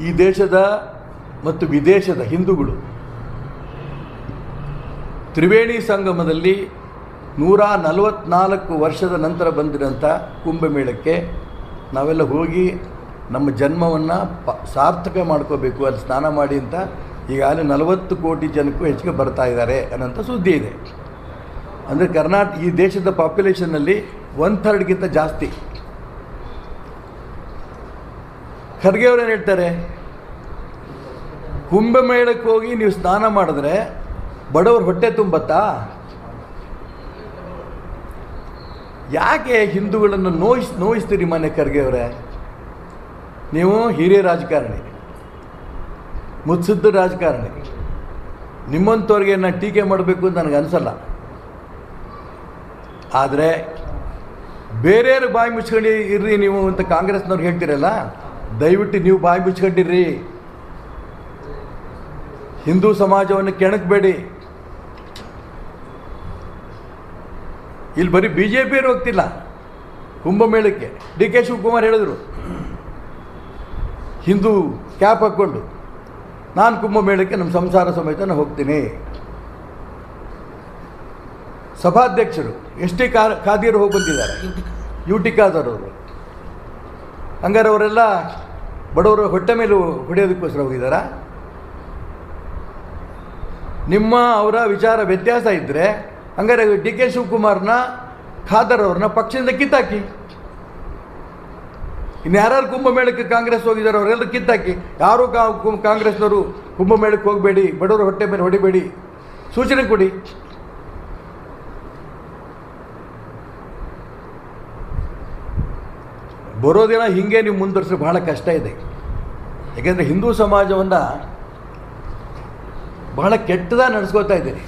ಈ ದೇಶದ ಮತ್ತು ವಿದೇಶದ ಹಿಂದೂಗಳು ತ್ರಿವೇಣಿ ಸಂಗಮದಲ್ಲಿ 144 ವರ್ಷದ ನಂತರ ಬಂದಿರೋಂಥ ಕುಂಭಮೇಳಕ್ಕೆ ನಾವೆಲ್ಲ ಹೋಗಿ ನಮ್ಮ ಜನ್ಮವನ್ನು ಸಾರ್ಥಕ ಮಾಡ್ಕೋಬೇಕು, ಅಲ್ಲಿ ಸ್ನಾನ ಮಾಡಿ ಅಂತ ಈಗಾಗಲೇ 40 ಕೋಟಿ ಜನಕ್ಕೂ ಹೆಚ್ಚಿಗೆ ಬರ್ತಾ ಇದ್ದಾರೆ ಅನ್ನೋಂಥ ಸುದ್ದಿ ಇದೆ. ಅಂದರೆ ಈ ದೇಶದ ಪಾಪ್ಯುಲೇಷನ್ನಲ್ಲಿ 1/3ಗಿಂತ ಜಾಸ್ತಿ. ಖರ್ಗೆ ಅವರು ಏನು ಹೇಳ್ತಾರೆ, ಕುಂಭಮೇಳಕ್ಕೆ ಹೋಗಿ ನೀವು ಸ್ನಾನ ಮಾಡಿದ್ರೆ ಬಡವರು ಹೊಟ್ಟೆ ತುಂಬತ್ತಾ? ಯಾಕೆ ಹಿಂದೂಗಳನ್ನು ನೋಯಿಸ್ತೀರಿ ಮನೆ ಖರ್ಗೆ ಅವರೇ? ನೀವು ಹಿರಿಯ ರಾಜಕಾರಣಿ, ಮುತ್ಸದ್ದ ರಾಜಕಾರಣಿ, ನಿಮ್ಮಂಥವ್ರಿಗೆ ನಾನು ಟೀಕೆ ಮಾಡಬೇಕು ಅಂತ ನನಗೆ ಅನಿಸಲ್ಲ. ಆದರೆ ಬೇರೆಯವ್ರ ಬಾಯಿ ಮುಚ್ಕೊಂಡು ಇರ್ರಿ ನೀವು ಅಂತ ಕಾಂಗ್ರೆಸ್ನವ್ರು ಹೇಳ್ತೀರಲ್ಲ, ದಯವಿಟ್ಟು ನೀವು ಬಾಯಿ ಮುಚ್ಕೊಂಡಿರ್ರಿ. ಹಿಂದೂ ಸಮಾಜವನ್ನು ಕೆಣಕಬೇಡಿ. ಇಲ್ಲಿ ಬರೀ BJPಯವರು ಹೋಗ್ತಿಲ್ಲ ಕುಂಭಮೇಳಕ್ಕೆ. DK ಶಿವಕುಮಾರ್ ಹೇಳಿದ್ರು, ಹಿಂದೂ ಕ್ಯಾಪ್ ಹಾಕ್ಕೊಂಡು ನಾನು ಕುಂಭಮೇಳಕ್ಕೆ ನಮ್ಮ ಸಂಸಾರ ಸಮೇತ ನಾನು ಹೋಗ್ತೀನಿ. ಸಭಾಧ್ಯಕ್ಷರು ST ಖಾದಿಯವರು ಹೋಗಿ ಬಂದಿದ್ದಾರೆ, UT ಖಾದರ್ ಅವರು. ಹಂಗಾರೆ ಅವರೆಲ್ಲ ಬಡವರು ಹೊಟ್ಟೆ ಮೇಲೆ ಹೊಡೆಯೋದಕ್ಕೋಸ್ಕರ ಹೋಗಿದ್ದಾರಾ? ನಿಮ್ಮ ಅವರ ವಿಚಾರ ವ್ಯತ್ಯಾಸ ಇದ್ದರೆ ಹಂಗಾರೆ DK ಶಿವಕುಮಾರ್ನ ಖಾದರ್ ಅವ್ರನ್ನ ಪಕ್ಷದಿಂದ ಕಿತ್ತಾಕಿ. ಇನ್ಯಾರು ಕುಂಭಮೇಳಕ್ಕೆ ಕಾಂಗ್ರೆಸ್ ಹೋಗಿದ್ದಾರೆ ಅವರೆಲ್ಲರೂ ಕಿತ್ತಾಕಿ. ಯಾರೂ ಕಾಂಗ್ರೆಸ್ನವರು ಕುಂಭಮೇಳಕ್ಕೆ ಹೋಗಬೇಡಿ, ಬಡವರು ಹೊಟ್ಟೆ ಮೇಲೆ ಹೊಡಿಬೇಡಿ, ಸೂಚನೆ ಕೊಡಿ. ಬರೋ ದಿನ ಹೀಗೆ ನೀವು ಮುಂದುವರಿಸಿದ್ರೆ ಬಹಳ ಕಷ್ಟ ಇದೆ. ಯಾಕೆಂದರೆ ಹಿಂದೂ ಸಮಾಜವನ್ನು ಬಹಳ ಕೆಟ್ಟದಾಗಿ ನಡೆಸ್ಕೋತಾ ಇದ್ದೀರಿ.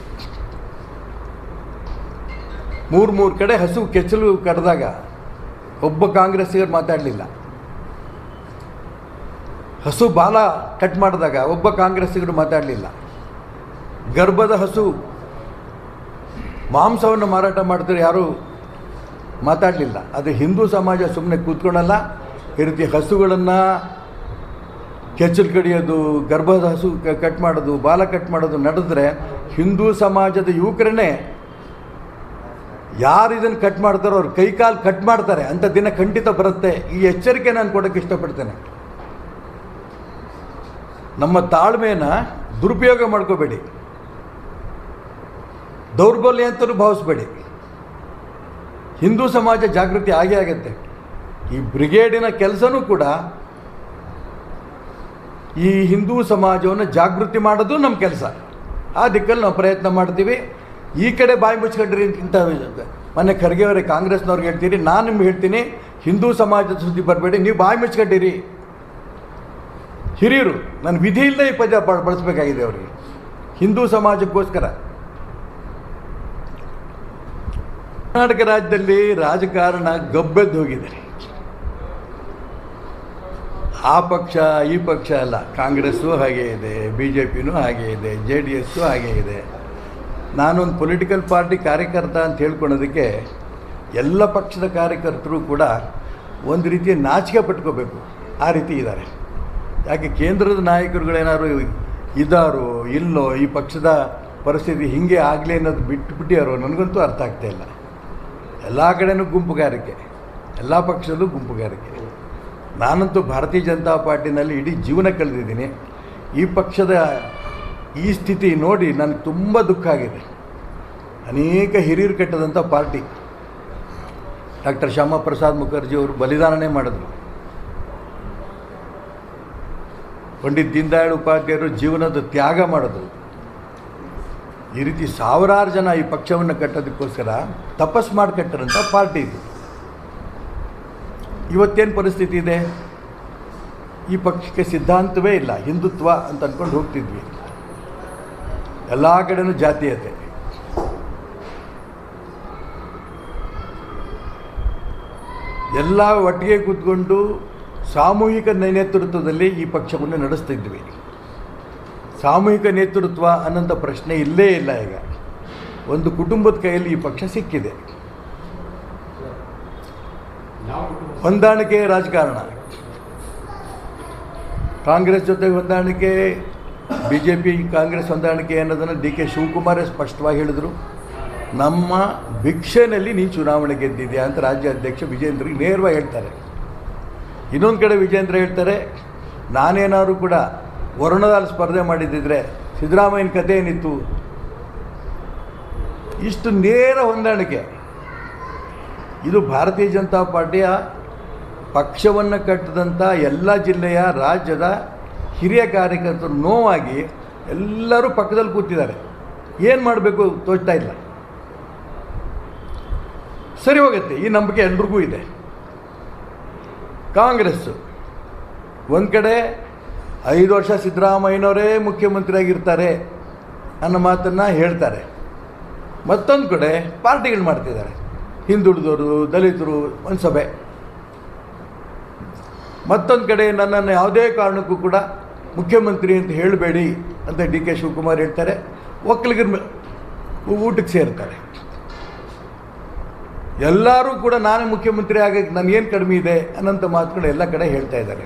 3 ಕಡೆ ಹಸು ಕೆಚ್ಚಲು ಕಡ್ದಾಗ ಒಬ್ಬ ಕಾಂಗ್ರೆಸ್ಸಿಗರು ಮಾತಾಡಲಿಲ್ಲ. ಹಸು ಬಾಲ ಕಟ್ ಮಾಡಿದಾಗ ಒಬ್ಬ ಕಾಂಗ್ರೆಸ್ಸಿಗರು ಮಾತಾಡಲಿಲ್ಲ. ಗರ್ಭದ ಹಸು ಮಾಂಸವನ್ನು ಮಾರಾಟ ಮಾಡ್ತಾರೆ, ಯಾರೂ ಮಾತಾಡಲಿಲ್ಲ. ಅದು ಹಿಂದೂ ಸಮಾಜ ಸುಮ್ಮನೆ ಕೂತ್ಕೊಳ್ಳಲ್ಲ. ಈ ರೀತಿ ಹಸುಗಳನ್ನು ಕೆಚ್ಚಲು ಕಡಿಯೋದು, ಗರ್ಭದ ಹಸು ಕಟ್ ಮಾಡೋದು, ಬಾಲ ಕಟ್ ಮಾಡೋದು ನಡೆದ್ರೆ ಹಿಂದೂ ಸಮಾಜದ ಯುವಕರನ್ನೇ ಯಾರು ಇದನ್ನು ಕಟ್ ಮಾಡ್ತಾರೋ ಅವ್ರು ಕೈಕಾಲು ಕಟ್ ಮಾಡ್ತಾರೆ ಅಂಥ ದಿನ ಖಂಡಿತ ಬರುತ್ತೆ. ಈ ಎಚ್ಚರಿಕೆ ನಾನು ಕೊಡೋಕ್ಕೆ ಇಷ್ಟಪಡ್ತೇನೆ. ನಮ್ಮ ತಾಳ್ಮೆಯನ್ನು ದುರುಪಯೋಗ ಮಾಡ್ಕೋಬೇಡಿ, ದೌರ್ಬಲ್ಯ ಅಂತಲೂ ಭಾವಿಸ್ಬೇಡಿ. ಹಿಂದೂ ಸಮಾಜ ಜಾಗೃತಿ ಆಗೇ ಆಗುತ್ತೆ. ಈ ಬ್ರಿಗೇಡಿನ ಕೆಲಸನೂ ಕೂಡ ಈ ಹಿಂದೂ ಸಮಾಜವನ್ನು ಜಾಗೃತಿ ಮಾಡೋದು ನಮ್ಮ ಕೆಲಸ. ಆ ದಿಕ್ಕಲ್ಲಿ ನಾವು ಪ್ರಯತ್ನ ಮಾಡ್ತೀವಿ. ಈ ಕಡೆ ಬಾಯಿ ಮುಚ್ಕೊಂಡ್ರಿ ಇಂಥ ಮೊನ್ನೆ ಖರ್ಗೆ ಅವರೇ ಕಾಂಗ್ರೆಸ್ನವ್ರಿಗೆ ಹೇಳ್ತೀರಿ, ನಾನು ನಿಮ್ಗೆ ಹೇಳ್ತೀನಿ, ಹಿಂದೂ ಸಮಾಜದ ಸುದ್ದಿ ಬರಬೇಡಿ, ನೀವು ಬಾಯಿ ಮುಚ್ಕೊಂಡಿರಿ. ಹಿರಿಯರು ನಾನು ವಿಧಿ ಇಲ್ಲದೆ ಈ ಪದ ಬಳಸಬೇಕಾಗಿದೆ ಅವರಿಗೆ, ಹಿಂದೂ ಸಮಾಜಕ್ಕೋಸ್ಕರ. ಕರ್ನಾಟಕ ರಾಜ್ಯದಲ್ಲಿ ರಾಜಕಾರಣ ಗಬ್ಬೆದ್ದು ಹೋಗಿದೆ. ಆ ಪಕ್ಷ ಈ ಪಕ್ಷ ಅಲ್ಲ, ಕಾಂಗ್ರೆಸ್ಸು ಹಾಗೇ ಇದೆ, BJPನೂ ಹಾಗೇ ಇದೆ, JDSಸು ಹಾಗೇ ಇದೆ. ನಾನೊಂದು ಪೊಲಿಟಿಕಲ್ ಪಾರ್ಟಿ ಕಾರ್ಯಕರ್ತ ಅಂತ ಹೇಳ್ಕೊಳೋದಕ್ಕೆ ಎಲ್ಲ ಪಕ್ಷದ ಕಾರ್ಯಕರ್ತರು ಕೂಡ ಒಂದು ರೀತಿಯ ನಾಚಿಕೆ ಪಟ್ಕೋಬೇಕು. ಆ ರೀತಿ ಇದ್ದಾರೆ. ಯಾಕೆ ಕೇಂದ್ರದ ನಾಯಕರುಗಳೇನಾದ್ರು ಇದ್ದಾರೋ ಇಲ್ಲೋ, ಈ ಪಕ್ಷದ ಪರಿಸ್ಥಿತಿ ಹೀಗೆ ಆಗಲಿ ಅನ್ನೋದು ಬಿಟ್ಟಿಯಾರೋ ನನಗಂತೂ ಅರ್ಥ ಆಗ್ತಾಯಿಲ್ಲ. ಎಲ್ಲ ಕಡೆಯೂ ಗುಂಪುಗಾರಿಕೆ, ಎಲ್ಲ ಪಕ್ಷದಲ್ಲೂ ಗುಂಪುಗಾರಿಕೆ. ನಾನಂತೂ ಭಾರತೀಯ ಜನತಾ ಪಾರ್ಟಿನಲ್ಲಿ ಇಡೀ ಜೀವನ ಕಳೆದಿದ್ದೀನಿ. ಈ ಪಕ್ಷದ ಈ ಸ್ಥಿತಿ ನೋಡಿ ನನಗೆ ತುಂಬ ದುಃಖ ಆಗಿದೆ. ಅನೇಕ ಹಿರಿಯರು ಕೆಟ್ಟದಂಥ ಪಾರ್ಟಿ. ಡಾಕ್ಟರ್ ಶ್ಯಾಮಾ ಪ್ರಸಾದ್ ಮುಖರ್ಜಿ ಅವರು ಬಲಿದಾನನೇ ಮಾಡಿದ್ರು. ಪಂಡಿತ್ ದೀನ್ ದಯಾಳ್ ಉಪಾಧ್ಯಾಯರು ಜೀವನದ ತ್ಯಾಗ ಮಾಡಿದ್ರು. ಈ ರೀತಿ ಸಾವಿರಾರು ಜನ ಈ ಪಕ್ಷವನ್ನು ಕಟ್ಟೋದಕ್ಕೋಸ್ಕರ ತಪಸ್ ಮಾಡಿ ಕಟ್ಟರಂಥ ಪಾರ್ಟಿ ಇದು. ಇವತ್ತೇನು ಪರಿಸ್ಥಿತಿ ಇದೆ? ಈ ಪಕ್ಷಕ್ಕೆ ಸಿದ್ಧಾಂತವೇ ಇಲ್ಲ, ಹಿಂದುತ್ವ ಅಂತ ಅಂದ್ಕೊಂಡು ಹೋಗ್ತಿದ್ವಿ. ಎಲ್ಲ ಕಡೆನೂ ಜಾತೀಯತೆ. ಎಲ್ಲ ಒಟ್ಟಿಗೆ ಕೂತ್ಕೊಂಡು ಸಾಮೂಹಿಕ ನೇತೃತ್ವದಲ್ಲಿ ಈ ಪಕ್ಷವನ್ನು ನಡೆಸ್ತಿದ್ವಿ. ಸಾಮೂಹಿಕ ನೇತೃತ್ವ ಅನ್ನೋಂಥ ಪ್ರಶ್ನೆ ಇಲ್ಲೇ ಇಲ್ಲ. ಈಗ ಒಂದು ಕುಟುಂಬದ ಕೈಯಲ್ಲಿ ಈ ಪಕ್ಷ ಸಿಕ್ಕಿದೆ. ಹೊಂದಾಣಿಕೆ ರಾಜಕಾರಣ. ಕಾಂಗ್ರೆಸ್ ಜೊತೆ ಹೊಂದಾಣಿಕೆ, ಬಿ ಜೆ ಪಿ ಕಾಂಗ್ರೆಸ್ ಹೊಂದಾಣಿಕೆ ಅನ್ನೋದನ್ನು ಡಿ ಕೆ ಶಿವಕುಮಾರೇ ಸ್ಪಷ್ಟವಾಗಿ ಹೇಳಿದರು. ನಮ್ಮ ಭಿಕ್ಷೆನಲ್ಲಿ ನೀ ಚುನಾವಣೆ ಗೆದ್ದಿದ್ಯಾ ಅಂತ ರಾಜ್ಯ ಅಧ್ಯಕ್ಷ ವಿಜೇಂದ್ರಿಗೆ ನೇರವಾಗಿ ಹೇಳ್ತಾರೆ. ಇನ್ನೊಂದು ಕಡೆ ವಿಜೇಂದ್ರ ಹೇಳ್ತಾರೆ, ನಾನೇನಾದ್ರು ಕೂಡ ವರುಣದಲ್ಲಿ ಸ್ಪರ್ಧೆ ಮಾಡಿದ್ದಿದ್ರೆ ಸಿದ್ದರಾಮಯ್ಯನ ಕಥೆ ಏನಿತ್ತು. ಇಷ್ಟು ನೇರ ಹೊಂದಾಣಿಕೆ. ಇದು ಭಾರತೀಯ ಜನತಾ ಪಾರ್ಟಿಯ ಪಕ್ಷವನ್ನು ಕಟ್ಟಿದಂಥ ಎಲ್ಲ ಜಿಲ್ಲೆಯ ರಾಜ್ಯದ ಹಿರಿಯ ಕಾರ್ಯಕರ್ತರು ನೋವಾಗಿ ಎಲ್ಲರೂ ಪಕ್ಕದಲ್ಲಿ ಕೂತಿದ್ದಾರೆ. ಏನು ಮಾಡಬೇಕು ತೋಚ್ತಾ ಇಲ್ಲ. ಸರಿ ಹೋಗುತ್ತೆ, ಈ ನಂಬಿಕೆ ಎಲ್ರಿಗೂ ಇದೆ. ಕಾಂಗ್ರೆಸ್ಸು ಒಂದು ಕಡೆ 5 ವರ್ಷ ಸಿದ್ದರಾಮಯ್ಯನವರೇ ಮುಖ್ಯಮಂತ್ರಿಯಾಗಿರ್ತಾರೆ ಅನ್ನೋ ಮಾತನ್ನು ಹೇಳ್ತಾರೆ. ಮತ್ತೊಂದು ಕಡೆ ಪಾರ್ಟಿಗಳು ಮಾಡ್ತಿದ್ದಾರೆ. ಹಿಂದುಳಿದವರು, ದಲಿತರು ಒಂದು ಸಭೆ. ಮತ್ತೊಂದು ಕಡೆ ನನ್ನನ್ನು ಯಾವುದೇ ಕಾರಣಕ್ಕೂ ಕೂಡ ಮುಖ್ಯಮಂತ್ರಿ ಅಂತ ಹೇಳಬೇಡಿ ಅಂತ ಡಿ ಕೆ ಶಿವಕುಮಾರ್ ಹೇಳ್ತಾರೆ. ಒಕ್ಕಲಿಗರ ಊಟಕ್ಕೆ ಸೇರ್ತಾರೆ. ಎಲ್ಲರೂ ಕೂಡ ನಾನೇ ಮುಖ್ಯಮಂತ್ರಿ ಆಗಕ್ಕೆ ನನಗೇನು ಕಡಿಮೆ ಇದೆ ಅನ್ನೋಂಥ ಮಾತುಗಳು ಎಲ್ಲ ಕಡೆ ಹೇಳ್ತಾ ಇದ್ದಾರೆ.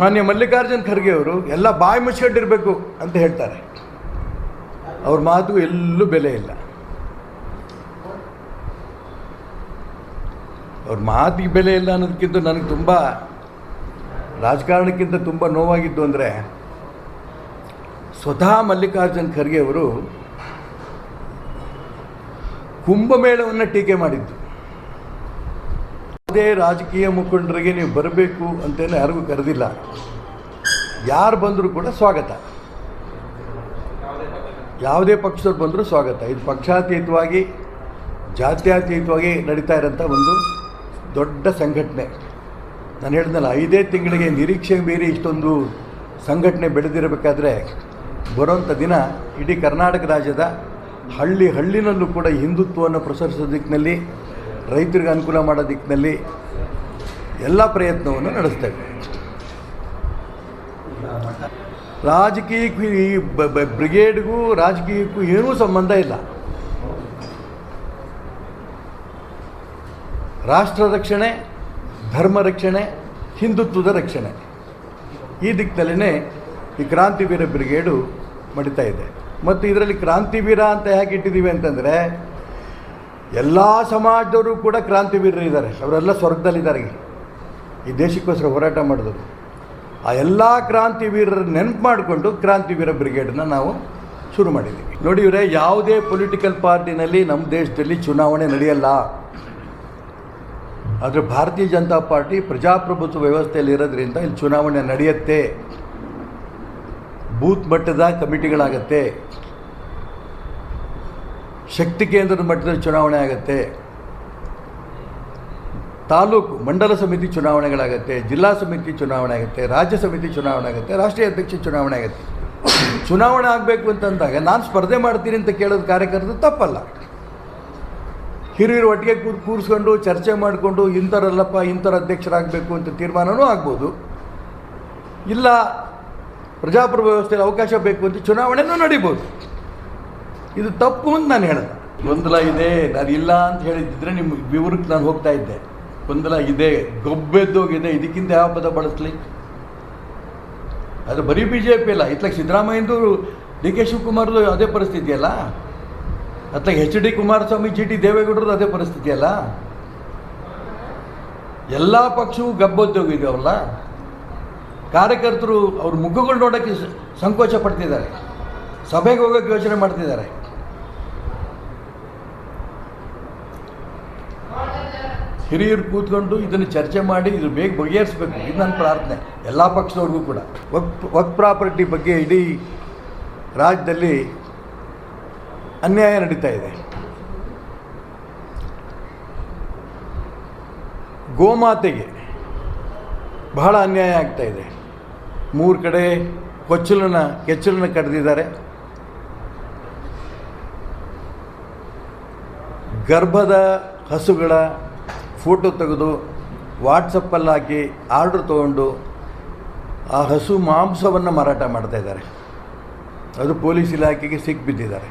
ಮಾನ್ಯ ಮಲ್ಲಿಕಾರ್ಜುನ್ ಖರ್ಗೆ ಅವರು ಎಲ್ಲ ಬಾಯಿ ಮುಚ್ಕೊಂಡಿರಬೇಕು ಅಂತ ಹೇಳ್ತಾರೆ. ಅವ್ರ ಮಾತು ಎಲ್ಲೂ ಬೆಲೆ ಇಲ್ಲ. ಅವ್ರ ಮಾತಿಗೆ ಬೆಲೆ ಇಲ್ಲ ಅನ್ನೋದಕ್ಕಿಂತ ನನಗೆ ತುಂಬ ರಾಜಕಾರಣಕ್ಕಿಂತ ತುಂಬ ನೋವಾಗಿದ್ದು ಅಂದರೆ, ಸ್ವತಃ ಮಲ್ಲಿಕಾರ್ಜುನ್ ಖರ್ಗೆ ಅವರು ಕುಂಭಮೇಳವನ್ನು ಟೀಕೆ ಮಾಡಿದ್ದು. ಯಾವುದೇ ರಾಜಕೀಯ ಮುಖಂಡರಿಗೆ ನೀವು ಬರಬೇಕು ಅಂತೇನೆ ಯಾರಿಗೂ ಕರೆದಿಲ್ಲ. ಯಾರು ಬಂದರೂ ಕೂಡ ಸ್ವಾಗತ. ಯಾವುದೇ ಪಕ್ಷದವ್ರು ಬಂದರೂ ಸ್ವಾಗತ. ಇದು ಪಕ್ಷಾತೀತವಾಗಿ, ಜಾತ್ಯತೀತವಾಗಿ ನಡೀತಾ ಇರೋಂಥ ಒಂದು ದೊಡ್ಡ ಸಂಘಟನೆ. ನಾನು ಹೇಳಿದ್ನಲ್ಲ, 5 ತಿಂಗಳಿಗೆ ನಿರೀಕ್ಷೆ ಮೀರಿ ಇಷ್ಟೊಂದು ಸಂಘಟನೆ ಬೆಳೆದಿರಬೇಕಾದ್ರೆ ಬರೋಂಥ ದಿನ ಇಡೀ ಕರ್ನಾಟಕ ರಾಜ್ಯದ ಹಳ್ಳಿನಲ್ಲೂ ಕೂಡ ಹಿಂದುತ್ವವನ್ನು ಪ್ರಸರಿಸೋ ದಿಕ್ಕಿನಲ್ಲಿ, ರೈತರಿಗೆ ಅನುಕೂಲ ಮಾಡೋ ದಿಕ್ಕಿನಲ್ಲಿ ಎಲ್ಲ ಪ್ರಯತ್ನವನ್ನು ನಡೆಸ್ತೇವೆ. ರಾಜಕೀಯಕ್ಕೂ ಈ ಬ್ರಿಗೇಡ್ಗೂ ರಾಜಕೀಯಕ್ಕೂ ಏನೂ ಸಂಬಂಧ ಇಲ್ಲ. ರಾಷ್ಟ್ರ ರಕ್ಷಣೆ, ಧರ್ಮ ರಕ್ಷಣೆ, ಹಿಂದುತ್ವದ ರಕ್ಷಣೆ, ಈ ದಿಕ್ಕಿನಲ್ಲೇ ಈ ಕ್ರಾಂತಿವೀರ ಬ್ರಿಗೇಡು ನಡೀತಾ ಇದೆ. ಮತ್ತು ಇದರಲ್ಲಿ ಕ್ರಾಂತಿವೀರ ಅಂತ ಹೇಗೆ ಇಟ್ಟಿದ್ದೀವಿ ಅಂತಂದರೆ, ಎಲ್ಲ ಸಮಾಜದವರು ಕೂಡ ಕ್ರಾಂತಿವೀರರು ಇದ್ದಾರೆ. ಅವರೆಲ್ಲ ಸ್ವರ್ಗದಲ್ಲಿದ್ದಾರೆ. ಈ ದೇಶಕ್ಕೋಸ್ಕರ ಹೋರಾಟ ಮಾಡಿದ್ರು. ಆ ಎಲ್ಲ ಕ್ರಾಂತಿವೀರರ ನೆನಪು ಮಾಡಿಕೊಂಡು ಕ್ರಾಂತಿವೀರ ಬ್ರಿಗೇಡನ್ನ ನಾವು ಶುರು ಮಾಡಿದ್ದೀವಿ. ನೋಡಿ ಇವರೇ, ಯಾವುದೇ ಪೊಲಿಟಿಕಲ್ ಪಾರ್ಟಿನಲ್ಲಿ ನಮ್ಮ ದೇಶದಲ್ಲಿ ಚುನಾವಣೆ ನಡೆಯಲ್ಲ. ಆದರೆ ಭಾರತೀಯ ಜನತಾ ಪಾರ್ಟಿ ಪ್ರಜಾಪ್ರಭುತ್ವ ವ್ಯವಸ್ಥೆಯಲ್ಲಿ ಇರೋದ್ರಿಂದ ಇಲ್ಲಿ ಚುನಾವಣೆ ನಡೆಯುತ್ತೆ. ಬೂತ್ ಮಟ್ಟದ ಕಮಿಟಿಗಳಾಗತ್ತೆ, ಶಕ್ತಿ ಕೇಂದ್ರದ ಮಟ್ಟದಲ್ಲಿ ಚುನಾವಣೆ ಆಗುತ್ತೆ, ತಾಲೂಕು ಮಂಡಲ ಸಮಿತಿ ಚುನಾವಣೆಗಳಾಗುತ್ತೆ, ಜಿಲ್ಲಾ ಸಮಿತಿ ಚುನಾವಣೆ ಆಗುತ್ತೆ, ರಾಜ್ಯ ಸಮಿತಿ ಚುನಾವಣೆ ಆಗುತ್ತೆ, ರಾಷ್ಟ್ರೀಯ ಅಧ್ಯಕ್ಷ ಚುನಾವಣೆ ಆಗುತ್ತೆ. ಚುನಾವಣೆ ಆಗಬೇಕು ಅಂತಂದಾಗ ನಾನು ಸ್ಪರ್ಧೆ ಮಾಡ್ತೀನಿ ಅಂತ ಕೇಳೋದು ಕಾರ್ಯಕರ್ತರು ತಪ್ಪಲ್ಲ. ಹಿರಿಯರು ಒಟ್ಟಿಗೆ ಕೂರಿಸ್ಕೊಂಡು ಚರ್ಚೆ ಮಾಡಿಕೊಂಡು ಇಂಥವ್ರಲ್ಲಪ್ಪ ಇಂಥವ್ರ ಅಧ್ಯಕ್ಷರಾಗಬೇಕು ಅಂತ ತೀರ್ಮಾನವೂ ಆಗ್ಬೋದು. ಇಲ್ಲ ಪ್ರಜಾಪ್ರಭುತ್ವ ವ್ಯವಸ್ಥೆಯಲ್ಲಿ ಅವಕಾಶ ಬೇಕು ಅಂತ ಚುನಾವಣೆನೂ ನಡೀಬೋದು. ಇದು ತಪ್ಪು ಅಂತ ನಾನು ಹೇಳಲ್ಲ. ಗೊಂದಲ ಇದೆ, ನಾನು ಇಲ್ಲ ಅಂತ ಹೇಳಿದ್ದಿದ್ರೆ ನಿಮ್ಮ ವಿವರಕ್ಕೆ ನಾನು ಹೋಗ್ತಾ ಇದ್ದೆ. ಗೊಂದಲ ಇದೆ, ಗೊಬ್ಬೆದ್ದೋಗಿದೆ, ಇದಕ್ಕಿಂತ ಯಾವ ಪದ ಬಳಸಲಿ? ಅದು ಬರೀ ಬಿ ಜೆ ಪಿ ಅಲ್ಲ, ಇತ್ಲಾಗ ಸಿದ್ದರಾಮಯ್ಯಂದು, ಡಿ ಕೆ ಶಿವಕುಮಾರ್ದು ಅದೇ ಪರಿಸ್ಥಿತಿ ಅಲ್ಲ, ಅತ್ಲಾಗ HD ಕುಮಾರಸ್ವಾಮಿ, GT ದೇವೇಗೌಡರದು ಅದೇ ಪರಿಸ್ಥಿತಿ ಅಲ್ಲ. ಎಲ್ಲ ಪಕ್ಷವೂ ಗಬ್ಬೊದ್ದೋಗಿದ್ದಾವಲ್ಲ. ಕಾರ್ಯಕರ್ತರು ಅವ್ರ ಮುಖಗಳು ನೋಡೋಕ್ಕೆ ಸಂಕೋಚ ಪಡ್ತಿದ್ದಾರೆ, ಸಭೆಗೆ ಹೋಗೋಕ್ಕೆ ಯೋಚನೆ ಮಾಡ್ತಿದ್ದಾರೆ. ಹಿರಿಯರು ಕೂತ್ಕೊಂಡು ಇದನ್ನು ಚರ್ಚೆ ಮಾಡಿ ಇದು ಬೇಗ ಬಗೆಹರಿಸಬೇಕು. ಇದು ನನ್ನ ಪ್ರಾರ್ಥನೆ ಎಲ್ಲ ಪಕ್ಷದವ್ರಿಗೂ ಕೂಡ. ವಕ್ಫ್ ಪ್ರಾಪರ್ಟಿ ಬಗ್ಗೆ ಇಡೀ ರಾಜ್ಯದಲ್ಲಿ ಅನ್ಯಾಯ ನಡೀತಾ ಇದೆ. ಗೋಮಾತೆಗೆ ಬಹಳ ಅನ್ಯಾಯ ಆಗ್ತಾ ಇದೆ. 3 ಕಡೆ ಕೆಚ್ಚಲನ್ನು ಕಡ್ದಿದ್ದಾರೆ. ಗರ್ಭದ ಹಸುಗಳ ಫೋಟೋ ತೆಗೆದು ವಾಟ್ಸಪ್ಪಲ್ಲಿ ಹಾಕಿ ಆರ್ಡ್ರ್ ತೊಗೊಂಡು ಆ ಹಸು ಮಾಂಸವನ್ನು ಮಾರಾಟ ಮಾಡ್ತಾಯಿದ್ದಾರೆ. ಅದು ಪೊಲೀಸ್ ಇಲಾಖೆಗೆ ಸಿಕ್ಕಿಬಿದ್ದಿದ್ದಾರೆ.